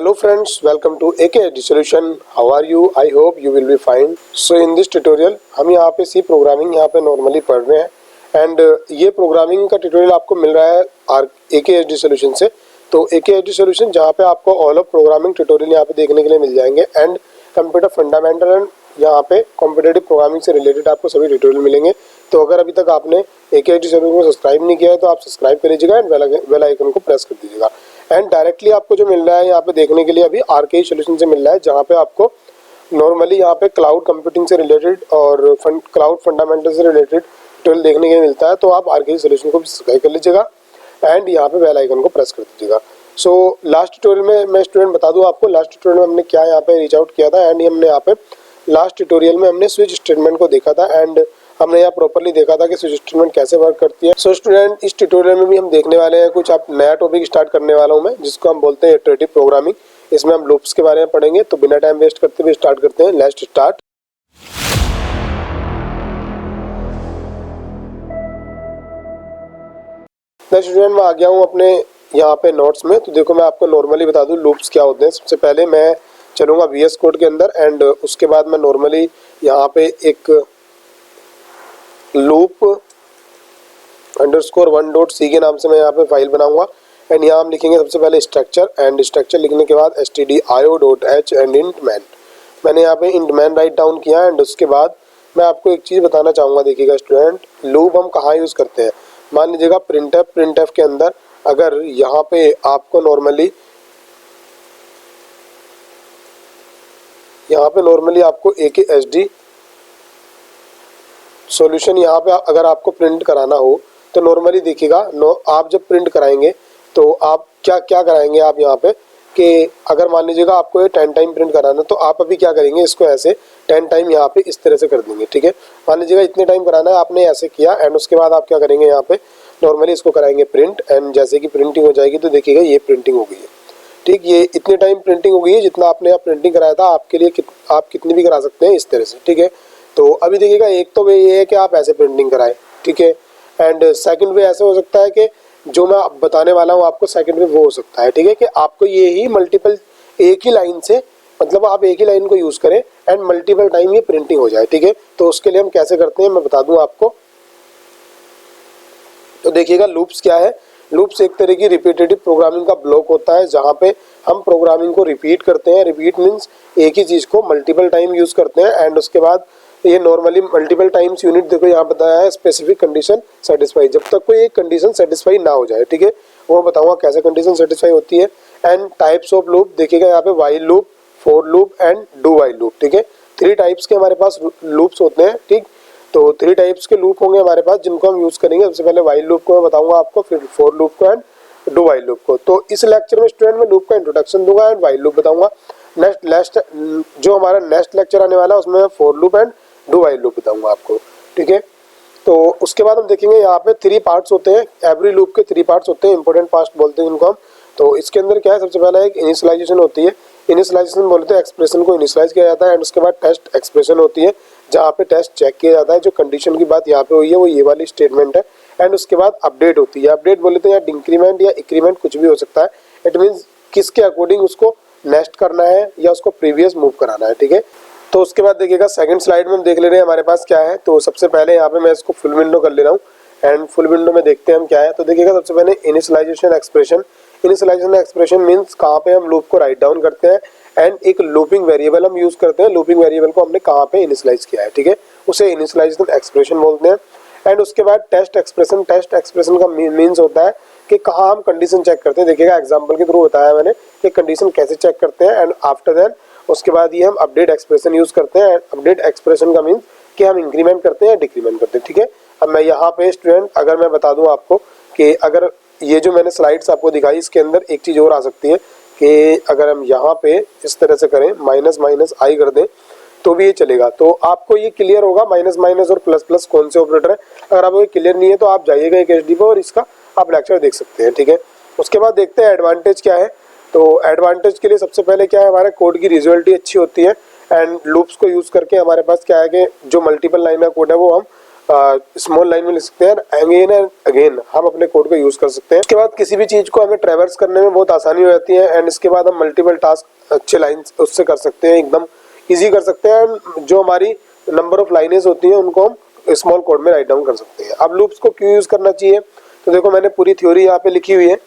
Hello friends, welcome to AKHD Solution. How are you? I hope you will be fine. So in this tutorial हम यहाँ पे सी programming यहाँ पे normally पढ़ रहे हैं एंड ये प्रोग्रामिंग का ट्यूटोरियल आपको मिल रहा है AKHD Solution से। तो AKHD Solution जहाँ पे आपको ऑल ऑफ प्रोग्रामिंग ट्यूटोरियल यहाँ पे देखने के लिए मिल जाएंगे एंड कंप्यूटर फंडामेंटल एंड यहाँ पे कॉम्पिटेटिव प्रोग्रामिंग से रिलेटेड आपको सभी ट्यूटोरियल मिलेंगे। तो अगर अभी तक आपने AKHD Solution को सब्सक्राइब नहीं किया है तो आप सब्सक्राइब कर लीजिएगा एंड बेल आइकन को प्रेस कर दीजिएगा। एंड डायरेक्टली आपको जो मिल रहा है यहाँ पे देखने के लिए अभी RKE Solution से मिल रहा है, जहाँ पे आपको नॉर्मली यहाँ पे क्लाउड कंप्यूटिंग से रिलेटेड और क्लाउड फंडामेंटल से रिलेटेड ट्यूटोरियल देखने के लिए मिलता है। तो आप RKE Solution को भी सब्सक्राइब कर लीजिएगा एंड यहाँ पे बेल आइकन को प्रेस कर दीजिएगा। सो लास्ट ट्यूटोरियल में मैं स्टूडेंट बता दूँ आपको, लास्ट ट्यूटोरियल में हमने क्या यहाँ पे रीच आउट किया था एंड हमने यहाँ पे लास्ट ट्यूटोरियल में हमने स्विच स्टेटमेंट को देखा था एंड हमने यहाँ प्रॉपर्ली देखा था कि स्विच स्टेटमेंट कैसे वर्क करती है। सो स्टूडेंट इस ट्यूटोरियल में भी हम देखने वाले हैं कुछ आप नया टॉपिक स्टार्ट करने वाला हूँ मैं, जिसको हम बोलते हैं इटरेटिव प्रोग्रामिंग। इसमें हम लूप्स के बारे में पढ़ेंगे। तो बिना टाइम वेस्ट करते हुए स्टार्ट करते हैं। Let's start. मैं स्टूडेंट मैं आ गया हूँ अपने यहाँ पे नोट्स में। तो देखो मैं आपको नॉर्मली बता दूँ लूप्स क्या होते हैं। सबसे पहले मैं चलूँगा VS कोड के अंदर एंड उसके बाद मैं नॉर्मली यहाँ पे एक लूप _1.c के नाम से मैं यहाँ पे फाइल बनाऊंगा एंड यहाँ हम लिखेंगे सबसे पहले स्ट्रक्चर एंड स्ट्रक्चर लिखने के बाद stdio.h एंड int man। मैंने यहाँ पे int man राइट डाउन किया एंड उसके बाद मैं आपको एक चीज़ बताना चाहूँगा। देखिएगा स्टूडेंट, लूप हम कहाँ यूज़ करते हैं। मान लीजिएगा printf के अंदर अगर यहाँ पे आपको नॉर्मली आपको AKHD सॉल्यूशन यहाँ पे अगर आपको प्रिंट कराना हो तो नॉर्मली देखिएगा आप जब प्रिंट कराएंगे तो आप क्या कराएंगे आप यहाँ पे कि अगर मान लीजिएगा आपको ये 10 टाइम प्रिंट कराना तो आप अभी क्या करेंगे, इसको ऐसे 10 टाइम यहाँ पे इस तरह से कर देंगे। ठीक है, मान लीजिएगा इतने टाइम कराना है, आपने ऐसे किया एंड उसके बाद आप क्या करेंगे यहाँ पे नॉर्मली इसको कराएंगे प्रिंट एंड जैसे कि प्रिंटिंग हो जाएगी तो देखिएगा ये प्रिंटिंग हो गई है। ठीक, ये इतने टाइम प्रिंटिंग हो गई है जितना आपने यहाँ प्रिंटिंग कराया था। आपके लिए आप कितनी भी करा सकते हैं इस तरह से। ठीक है, तो अभी देखिएगा एक तो वे ये है कि आप ऐसे प्रिंटिंग कराएं। ठीक है, एंड सेकंड वे ऐसे हो सकता है कि जो मैं बताने वाला हूँ आपको सेकंड वे वो हो सकता है। ठीक है, कि आपको ये ही मल्टीपल एक ही लाइन से मतलब आप एक ही लाइन को यूज़ करें एंड मल्टीपल टाइम ये प्रिंटिंग हो जाए। ठीक है, तो उसके लिए हम कैसे करते हैं मैं बता दूँ आपको। तो देखिएगा लूप्स क्या है। लूप्स एक तरह की रिपीटेटिव प्रोग्रामिंग का ब्लॉक होता है जहाँ पे हम प्रोग्रामिंग को रिपीट करते हैं। रिपीट मीन्स एक ही चीज़ को मल्टीपल टाइम यूज़ करते हैं एंड उसके बाद ये नॉर्मली मल्टीपल टाइम्स यूनिट देखो यहाँ बताया है स्पेसिफिक कंडीशन सेटिस्फाई, जब तक कोई एक कंडीशन सेटिस्फाई ना हो जाए। ठीक है, वो बताऊंगा कैसे कंडीशन सेटिस्फाई होती है। एंड टाइप्स ऑफ लूप देखिएगा यहाँ पे while loop, for loop and do while loop. ठीक है, 3 टाइप्स के हमारे पास लूप्स होते हैं। ठीक, तो 3 टाइप्स के लूप होंगे हमारे पास जिनको हम यूज़ करेंगे। सबसे पहले वाइल लूप को मैं बताऊंगा आपको, फिर फॉर लूप को एंड डू वाइल लूप को। तो इस लेक्चर में स्टूडेंट में लूप का इंट्रोडक्शन दूंगा एंड वाइल लूप बताऊंगा। नेक्स्ट जो हमारा नेक्स्ट लेक्चर आने वाला है उसमें मैं for loop and do while loop बताऊंगा आपको। ठीक है, तो उसके बाद हम देखेंगे यहाँ पे 3 पार्ट्स होते हैं। एवरी लूप के 3 पार्ट्स होते हैं, इंपॉर्टेंट पार्ट बोलते हैं इनको हम। तो इसके अंदर क्या है, सबसे पहला एक इनिशियलाइजेशन होती है। इनिशियलाइजेशन बोलते हैं एक्सप्रेशन को इनिशियलाइज किया जाता है एंड उसके बाद टेस्ट एक्सप्रेशन होती है जहाँ पे टेस्ट चेक किया जाता है। जो कंडीशन की बात यहाँ पे हुई है वो ये वाली स्टेटमेंट है एंड उसके बाद अपडेट होती है। अपडेट बोलते हैं या इंक्रीमेंट या इंक्रीमेंट कुछ भी हो सकता है। इट मीन्स किसके अकॉर्डिंग उसको नेक्स्ट करना है या उसको प्रीवियस मूव कराना है। ठीक है, तो उसके बाद देखिएगा सेकंड स्लाइड में हम देख ले रहे हैं हमारे पास क्या है। तो सबसे पहले यहाँ पे मैं इसको फुल विंडो कर ले रहा हूँ एंड फुल विंडो में देखते हैं हम क्या है। तो देखिएगा सबसे पहले initialization expression. Initialization expression means कहाँ पे हम लूप को राइट डाउन करते हैं एंड एक लूपिंग वेरिएबल हम यूज़ करते हैं। लूपिंग वेरिएबल को हमने कहाँ पे इनिशियलाइज किया है। ठीक है, उसे इनिशियलाइजेशन एक्सप्रेशन बोलते हैं। एंड उसके बाद टेस्ट एक्सप्रेशन। टेस्ट एक्सप्रेशन का मीन्स होता है कि कहाँ हम कंडीशन चेक करते हैं। देखिएगा एग्जाम्पल के थ्रू बताया मैंने कि कंडीशन कैसे चेक करते हैं एंड आफ्टर दैन उसके बाद ये हम अपडेट एक्सप्रेशन यूज़ करते हैं। अपडेट एक्सप्रेशन का मीन्स कि हम इंक्रीमेंट करते हैं या डिक्रीमेंट करते हैं। ठीक है, अब मैं यहाँ पे स्टूडेंट अगर मैं बता दूँ आपको कि अगर ये जो मैंने स्लाइड्स आपको दिखाई इसके अंदर एक चीज़ और आ सकती है कि अगर हम यहाँ पे इस तरह से करें -i कर दें तो भी ये चलेगा। तो आपको ये क्लियर होगा माइनस और प्लस कौन से ऑपरेटर है। अगर आपको ये क्लियर नहीं है तो आप जाइएगा AKHD पे और इसका आप लेक्चर देख सकते हैं। ठीक है, उसके बाद देखते हैं एडवांटेज क्या है। तो एडवांटेज के लिए सबसे पहले क्या है, हमारे कोड की रीजनेबिलिटी अच्छी होती है एंड लूप्स को यूज़ करके हमारे पास क्या है कि जो मल्टीपल लाइन का कोड है वो हम स्मॉल लाइन में लिख सकते हैं, अगेन एंड अगेन हम अपने कोड को यूज कर सकते हैं। इसके बाद किसी भी चीज को हमें ट्रैवर्स करने में बहुत आसानी हो जाती है एंड इसके बाद हम मल्टीपल टास्क अच्छे लाइन उससे कर सकते हैं, एकदम ईजी कर सकते हैं। जो हमारी नंबर ऑफ लाइनें होती हैं उनको हम स्मॉल कोड में राइट डाउन कर सकते हैं। अब लूप्स को क्यों यूज करना चाहिए, तो देखो मैंने पूरी थ्योरी यहाँ पे लिखी हुई है,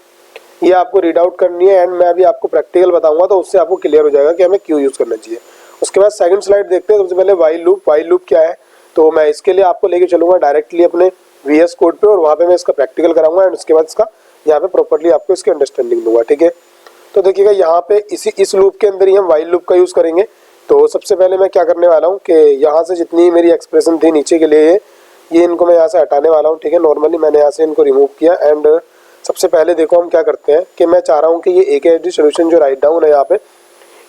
ये आपको रीड आउट करनी है एंड मैं अभी आपको प्रैक्टिकल बताऊंगा तो उससे आपको क्लियर हो जाएगा कि हमें क्यों यूज करना चाहिए। उसके बाद सेकंड स्लाइड देखते हैं। सबसे पहले व्हाइल लूप। व्हाइल लूप क्या है, तो मैं इसके लिए आपको लेके चलूंगा डायरेक्टली अपने VS कोड पे और वहाँ पे मैं इसका प्रैक्टिकल कराऊंगा एंड उसके बाद इसका यहाँ पे प्रॉपर्ली आपको इसकी अंडरस्टैंडिंग दूंगा, ठीक है। तो देखिएगा यहाँ पे इस लूप के अंदर ही हम व्हाइल लूप का यूज करेंगे। तो सबसे पहले मैं क्या करने वाला हूँ कि यहाँ से जितनी मेरी एक्सप्रेशन थी नीचे के लिए ये इनको मैं यहाँ से हटाने वाला हूँ, ठीक है। नॉर्मली मैंने यहाँ से इनको रिमूव किया एंड सबसे पहले देखो हम क्या करते हैं कि मैं चाह रहा हूँ कि ये AKHD सोल्यूशन जो राइट डाउन है यहाँ पे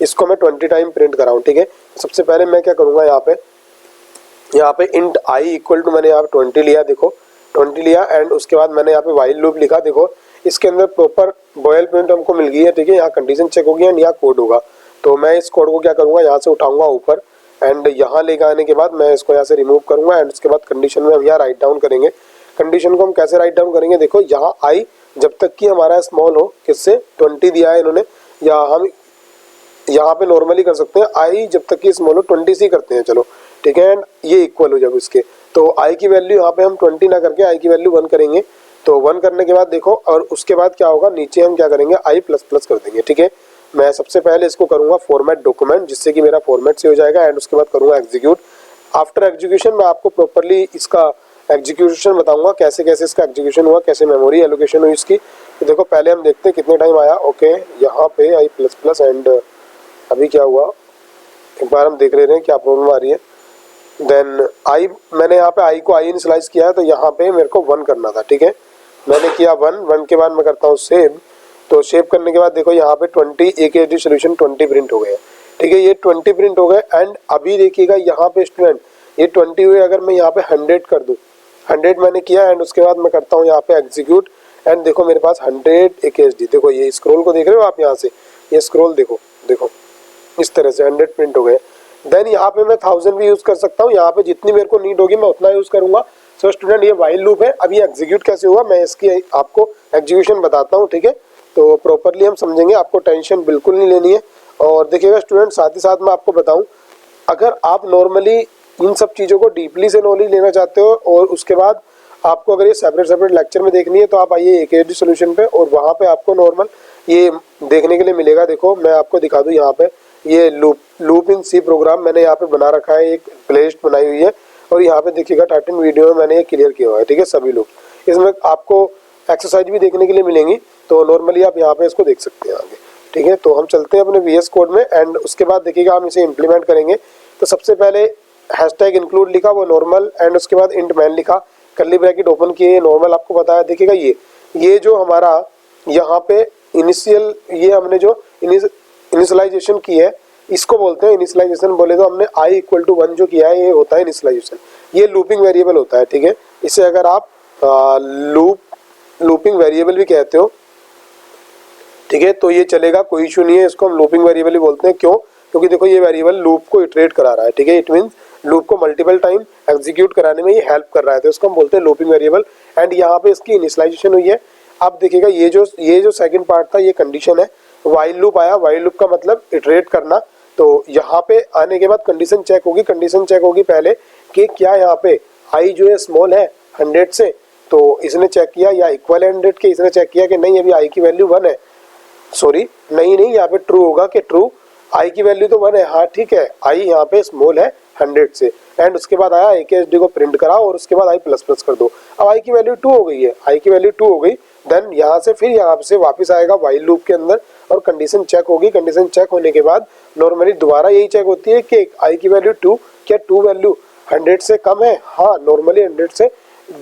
इसको मैं 20 टाइम प्रिंट कराऊँ, ठीक है। सबसे पहले मैं क्या करूँगा यहाँ पे इंट I इक्वल टू मैंने यहाँ पे 20 लिया, देखो 20 लिया एंड उसके बाद मैंने यहाँ पे व्हाइल लूप लिखा। देखो इसके अंदर प्रॉपर बॉयल पॉइंट हमको मिल गई है, ठीक है। यहाँ कंडीशन चेक होगी एंड यहाँ कोड होगा। तो मैं इस कोड को क्या करूँगा यहाँ से उठाऊंगा ऊपर एंड यहाँ लेकर आने के बाद मैं इसको यहाँ से रिमूव करूँगा एंड उसके बाद कंडीशन में हम यहाँ राइट डाउन करेंगे। कंडीशन को हम कैसे राइट डाउन करेंगे, देखो यहाँ I जब तक कि हमारा स्मॉल हो, किससे 20 दिया है इन्होंने, या हम यहाँ पे नॉर्मली कर सकते हैं I जब तक कि स्मॉल हो 20 से करते हैं, चलो ठीक है। एंड ये इक्वल हो जब इसके, तो I की वैल्यू यहाँ पे हम 20 ना करके I की वैल्यू 1 करेंगे। तो 1 करने के बाद देखो और उसके बाद क्या होगा, नीचे हम क्या करेंगे I++ कर देंगे, ठीक है। मैं सबसे पहले इसको करूँगा फॉर्मेट डॉक्यूमेंट, जिससे कि मेरा फॉर्मेट से हो जाएगा एंड उसके बाद करूँगा एग्जीक्यूट। आफ्टर एग्जीक्यूशन मैं आपको प्रॉपरली इसका एग्जीक्यूशन बताऊंगा, कैसे कैसे इसका एग्जीक्यूशन हुआ, कैसे मेमोरी एलोकेशन हुई इसकी। तो देखो पहले हम देखते हैं कितने टाइम आया। ओके यहाँ पे I++ एंड अभी क्या हुआ एक बार हम देख रहे हैं क्या प्रॉब्लम आ रही है। देन मैंने यहाँ पे I को I इनिशियलाइज किया है, तो यहाँ पे मेरे को 1 करना था, ठीक है। मैंने किया 1 के बाद मैं करता हूँ सेव। तो सेव करने के बाद देखो यहाँ पे 20 AKHD सोल्यूशन 20 प्रिंट हो गए, ठीक है। ये 20 प्रिंट हो गए एंड अभी देखिएगा यहाँ पे स्टूडेंट ये 20 हुए, अगर मैं यहाँ पे 100 कर दूँ, 100 मैंने किया एंड उसके बाद मैं करता हूँ यहाँ पे एग्जीक्यूट एंड देखो मेरे पास 100 AKHD। देखो ये स्क्रॉल को देख रहे हो आप, यहाँ से ये स्क्रॉल देखो इस तरह से 100 प्रिंट हो गए। देन यहाँ पे मैं 1000 भी यूज कर सकता हूँ, यहाँ पे जितनी मेरे को नीड होगी मैं उतना यूज करूंगा। सो स्टूडेंट ये व्हाइल लूप है। अभी एग्जीक्यूट कैसे हुआ मैं इसकी आपको एग्जीक्यूशन बताता हूँ, ठीक है। तो प्रॉपरली हम समझेंगे, आपको टेंशन बिल्कुल नहीं लेनी है। और देखिएगा स्टूडेंट साथ ही साथ मैं आपको बताऊँ, अगर आप नॉर्मली इन सब चीज़ों को डीपली से नॉलेज लेना चाहते हो और उसके बाद आपको अगर ये सेपरेट लेक्चर में देखनी है तो आप आइए AKHD सोल्यूशन पे और वहाँ पे आपको नॉर्मल ये देखने के लिए मिलेगा। देखो मैं आपको दिखा दूँ, यहाँ पे ये लूप इन C प्रोग्राम मैंने यहाँ पे बना रखा है, एक प्लेलिस्ट बनाई हुई है और यहाँ पे देखिएगा 13 वीडियो में मैंने ये क्लियर किया हुआ है, ठीक है। सभी लूप इसमें आपको एक्सरसाइज भी देखने के लिए मिलेंगी, तो नॉर्मली आप यहाँ पे इसको देख सकते हैं आगे, ठीक है। तो हम चलते हैं अपने VS कोड में एंड उसके बाद देखिएगा हम इसे इम्प्लीमेंट करेंगे। तो सबसे पहले हैशटैग इंक्लूड लिखा, वो नॉर्मल एंड उसके बाद इंट मैन लिखा, कर्ली ब्रैकेट ओपन किए, नॉर्मल आपको बताया। देखिएगा ये जो हमारा यहाँ पे इनिशियल ये हमने जो इनिशियलाइजेशन की है इसको बोलते हैं इनिशियलाइजेशन। बोले तो हमने I इक्वल टू 1 जो किया है ये होता है इनिशियलाइजेशन, ये लूपिंग वेरिएबल होता है, ठीक है। इसे अगर आप लूपिंग वेरिएबल भी कहते हो, ठीक है, तो ये चलेगा, कोई इशू नहीं है। इसको हम लूपिंग वेरिएबल ही बोलते हैं, क्यों, क्योंकि देखो ये वेरिएबल लूप को इटरेट करा रहा है, ठीक है। इट मींस लूप को मल्टीपल टाइम एग्जीक्यूट कराने में ये हेल्प कर रहा है, तो इसको हम बोलते हैं लूपिंग वेरिएबल। एंड यहाँ पे इसकी इनिशियलाइजेशन हुई है। अब देखिएगा ये जो सेकंड पार्ट था ये कंडीशन है, व्हाइल लूप आया, व्हाइल लूप का मतलब इटरेट करना। तो यहाँ पे आने के बाद कंडीशन चेक होगी, कंडीशन चेक होगी पहले कि क्या यहाँ पे I जो है स्मॉल है 100 से, तो इसने चेक किया, या इक्वल 100 के, इसने चेक किया कि नहीं अभी I की वैल्यू 1 है, सॉरी नहीं यहाँ पे ट्रू होगा कि ट्रू I की वैल्यू तो 1 है, हाँ ठीक है, I यहाँ पे स्मॉल है 100 से। एंड उसके बाद आया AKHD को प्रिंट करा और उसके बाद I++ कर दो। अब I की वैल्यू 2 हो गई है, I की वैल्यू 2 हो गई। देन यहाँ से फिर यहाँ से वापस आएगा व्हाइल लूप के अंदर और कंडीशन चेक होगी। कंडीशन चेक होने के बाद नॉर्मली दोबारा यही चेक होती है कि I की वैल्यू 2, क्या 2 वैल्यू 100 से कम है, हाँ नॉर्मली 100 से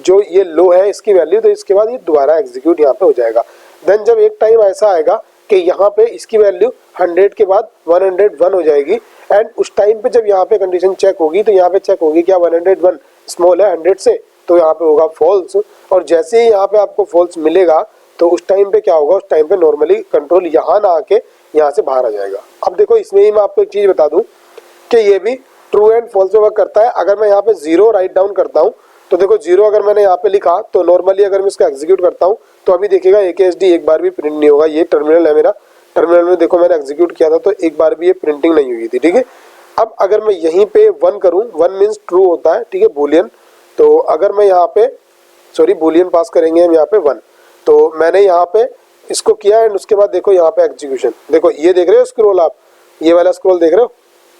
जो ये लो है इसकी वैल्यू, तो इसके बाद ये दोबारा एग्जीक्यूट यहाँ पे हो जाएगा। देन जब एक टाइम ऐसा आएगा कि यहाँ पे इसकी वैल्यू 100 के बाद 101 हो जाएगी एंड उस टाइम पे जब यहाँ पे कंडीशन चेक होगी तो यहाँ पे चेक होगी क्या 101 स्मॉल है 100 से, तो यहाँ पे होगा फॉल्स। और जैसे ही यहाँ पे आपको फॉल्स मिलेगा तो उस टाइम पे क्या होगा, उस टाइम पे नॉर्मली कंट्रोल यहाँ ना आके यहाँ से बाहर आ जाएगा। अब देखो इसमें ही मैं आपको एक चीज बता दूं कि ये भी ट्रू एंड फॉल्स में वर्क करता है। अगर मैं यहाँ पे 0 राइट डाउन करता हूँ तो देखो 0 अगर मैंने यहाँ पे लिखा तो नॉर्मली अगर मैं इसका एग्जीक्यूट करता हूँ तो अभी देखिएगा AKSD एक बार भी प्रिंट नहीं होगा। ये टर्मिनल है मेरा, टर्मिनल में देखो मैंने एग्जीक्यूट किया था तो एक बार भी ये प्रिंटिंग नहीं हुई थी, ठीक है। अब अगर मैं यहीं पे 1 करूँ, 1 मीन्स ट्रू होता है, ठीक है, बूलियन। तो अगर मैं यहाँ पे बूलियन पास करेंगे हम यहाँ पे 1, तो मैंने यहाँ पे इसको किया एंड उसके बाद देखो यहाँ पे एग्जीक्यूशन, देखो ये देख रहे हो स्क्रॉल, आप ये वाला स्क्रॉल देख रहे हो,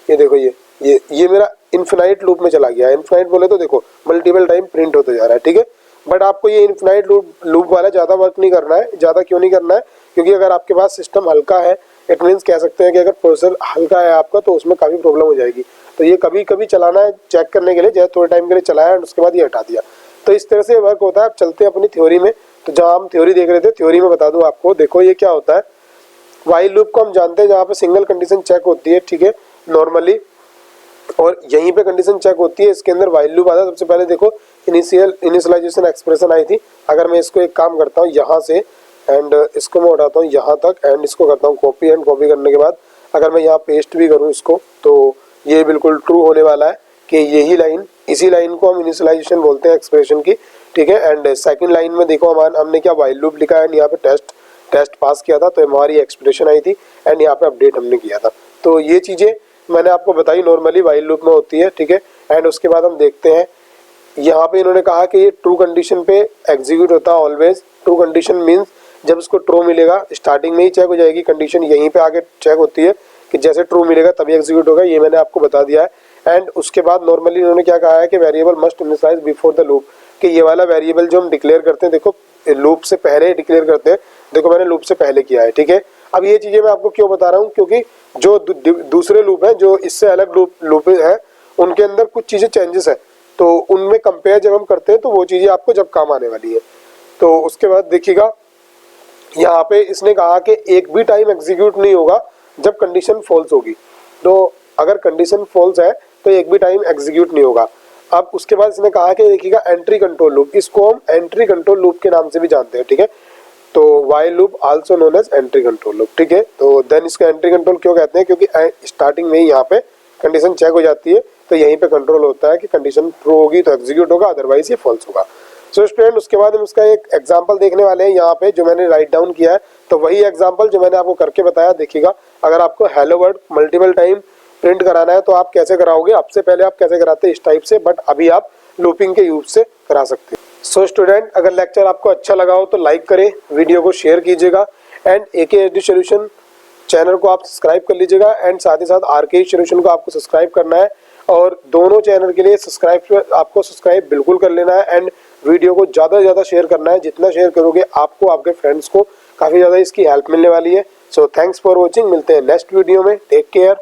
ये देखो ये मेरा इन्फिनाइट लूप में चला गया। इन्फिनाइट बोले तो देखो मल्टीपल टाइम प्रिंट होते जा रहा है, ठीक है। बट आपको ये इन्फिनाइट लूप वाला ज़्यादा वर्क नहीं करना है। ज़्यादा क्यों नहीं करना है? क्योंकि अगर आपके पास सिस्टम हल्का है, इट मीन्स कह सकते हैं कि अगर प्रोसेसर हल्का है आपका तो उसमें काफ़ी प्रॉब्लम हो जाएगी। तो ये कभी कभी चलाना है चेक करने के लिए, जैसे थोड़े टाइम के लिए चलाया और उसके बाद ये हटा दिया। तो इस तरह से वर्क होता है। अब चलते हैं अपनी थ्योरी में। तो जहाँ हम थ्योरी देख रहे थे, थ्योरी में बता दूँ आपको, देखो ये क्या होता है। वाइल लूप को हम जानते हैं जहाँ पे सिंगल कंडीशन चेक होती है, ठीक है, नॉर्मली, और यहीं पे कंडीशन चेक होती है। इसके अंदर वाइल लूप आता है। सबसे पहले देखो इनिशियलाइजेशन एक्सप्रेशन आई थी। अगर मैं इसको एक काम करता हूँ यहाँ से एंड इसको मैं उठाता हूँ यहाँ तक एंड इसको करता हूँ कॉपी, एंड कॉपी करने के बाद अगर मैं यहाँ पेस्ट भी करूँ इसको, तो ये बिल्कुल ट्रू होने वाला है कि यही लाइन, इसी लाइन को हम इनिशियलाइजेशन बोलते हैं एक्सप्रेशन की, ठीक है। एंड सेकंड लाइन में देखो हमने क्या वाइल लूप लिखा है, यहाँ पे टेस्ट पास किया था तो हमारी एक्सप्रेशन आई थी एंड यहाँ पे अपडेट हमने किया था। तो ये चीज़ें मैंने आपको बताई नॉर्मली वाइल लूप में होती है, ठीक है। एंड उसके बाद हम देखते हैं यहाँ पे इन्होंने कहा कि ये ट्रू कंडीशन पे एग्जीक्यूट होता है ऑलवेज। ट्रू कंडीशन मीन्स जब इसको ट्रू मिलेगा स्टार्टिंग में ही चेक हो जाएगी कंडीशन, यहीं पे आगे चेक होती है कि जैसे ट्रू मिलेगा तभी एग्जीक्यूट होगा। ये मैंने आपको बता दिया है। एंड उसके बाद नॉर्मली इन्होंने क्या कहा है कि variable must initialize before the loop, कि ये वाला वेरिएबल जो हम डिक्लेयर करते हैं, देखो लूप से पहले डिक्लेयर करते हैं। देखो मैंने लूप से पहले किया है, ठीक है। अब ये चीज़ें मैं आपको क्यों बता रहा हूँ, क्योंकि जो दूसरे लूप है, जो इससे अलग लूप है, उनके अंदर कुछ चीज़ें चेंजेस है, तो उनमें कंपेयर जब हम करते हैं तो वो चीज़ें आपको जब काम आने वाली है। तो उसके बाद देखिएगा यहाँ पे इसने कहा कि एक भी टाइम एग्जीक्यूट नहीं होगा जब कंडीशन फॉल्स होगी। तो अगर कंडीशन फॉल्स है तो एक भी टाइम एग्जीक्यूट नहीं होगा। अब उसके बाद इसने कहा कि देखिएगा एंट्री कंट्रोल लूप, इसको हम एंट्री कंट्रोल लूप के नाम से भी जानते हैं, ठीक है। तो while loop also known as entry control loop, ठीक है। तो देन इसका एंट्री कंट्रोल क्यों कहते हैं, क्योंकि स्टार्टिंग में ही यहाँ पे कंडीशन चेक हो जाती है तो यहीं पे कंट्रोल होता है कि कंडीशन ट्रू होगी तो एग्जीक्यूट होगा, अदरवाइज ये फॉल्स होगा। सो स्टूडेंट, उसके बाद हम इसका एक एग्जांपल देखने वाले हैं यहाँ पे, जो मैंने राइट डाउन किया है। तो वही एग्जांपल जो मैंने आपको करके बताया, देखिएगा अगर आपको hello word multiple time print कराना है तो आप कैसे कराओगे। आपसे पहले आप कैसे कराते इस टाइप से, बट अभी आप लूपिंग के यूज से करा सकते हैं। सो स्टूडेंट, अगर लेक्चर आपको अच्छा लगा हो तो लाइक करें, वीडियो को शेयर कीजिएगा एंड AKSD सॉल्यूशन चैनल को आप सब्सक्राइब कर लीजिएगा एंड साथ ही साथ RK सॉल्यूशन को आपको सब्सक्राइब करना है। और दोनों चैनल के लिए आपको सब्सक्राइब बिल्कुल कर लेना है एंड वीडियो को ज़्यादा से ज़्यादा शेयर करना है। जितना शेयर करोगे आपको, आपके फ्रेंड्स को काफ़ी ज़्यादा इसकी हेल्प मिलने वाली है। सो थैंक्स फॉर वॉचिंग, मिलते हैं नेक्स्ट वीडियो में। Take care.